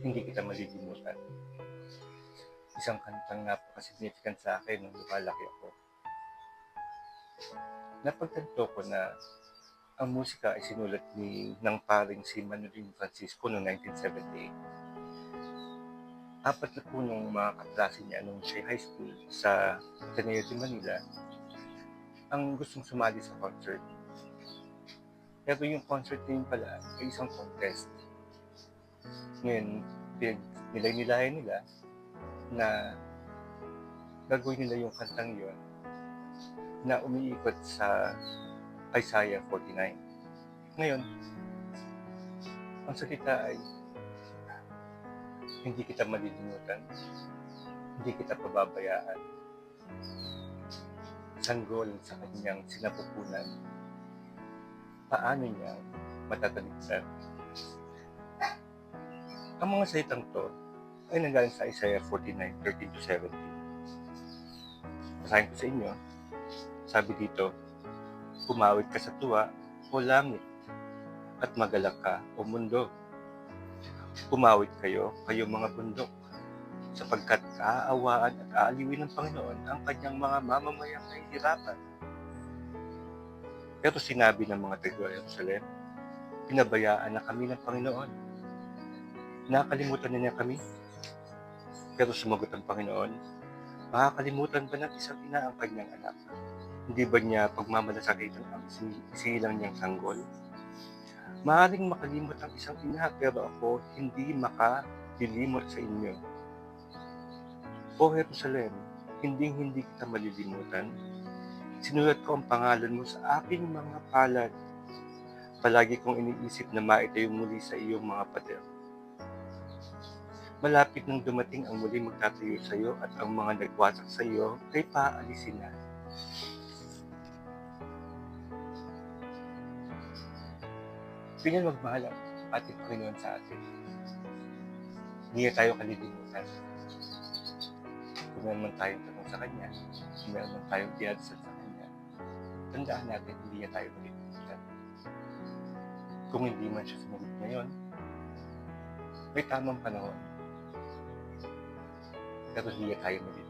hindi kita malilimutan. Isang kantang napaka-significant sa akin nung lumalaki ako. Napagtanto ko na ang musika ay sinulat ng paring si Manolin Francisco noong 1978. Apat na po nung mga kaklase niya nung siya high school sa Ateneo de Manila ang gustong sumali sa concert. Pero yung concert na yun pala ay isang contest. Ngayon, nilay-nilayan nila na gagawin nila yung kantang yun na umiikot sa Isaiah 49. Ngayon, ang salita ay, hindi kita malilimutan, hindi kita pababayaan. Sanggol sa kanyang sinapupunan, paano niya matataligtan? Ang mga salitang to ay nanggaling sa Isaiah 49:13-17. Basahin ko sa inyo. Sabi dito, pumawid ka sa tuwa o langit, at magalak ka o mundo. Pumawid kayo mga bundok, sapagkat kaaawaan at aaliwin ng Panginoon ang kanyang mga mamamayang nahihirapan. Pero sinabi ng mga taga Jerusalem, pinabayaan na kami ng Panginoon. Nakalimutan na niya kami. Pero sumagot ang Panginoon, makakalimutan ba ng isang ina ang kanyang anak? Hindi ba niya pagmamalasakitan ang isilang niyang sanggol? Maaaring makalimot ang isang ina, pero ako hindi makalilimot sa inyo. O Jerusalem, hindi kita malilimutan. Sinulat ko ang pangalan mo sa aking mga palad. Palagi kong iniisip na maitayo muli sa iyong mga pader. Malapit nang dumating ang muli magtatayo sa iyo, at ang mga nagwasak sa iyo ay paalisin na. Ganyan magmahal ang ating Panginoon sa atin. Hindi niya tayo kalilimutan. Kung meron man tayong tanong sa Kanya, kung meron man tayong dinadasal sa Kanya, tandaan natin hindi niya tayo kalilimutan. Kung hindi man siya sumagot ngayon, may tamang panahon. Pero hindi niya tayo malilimutan.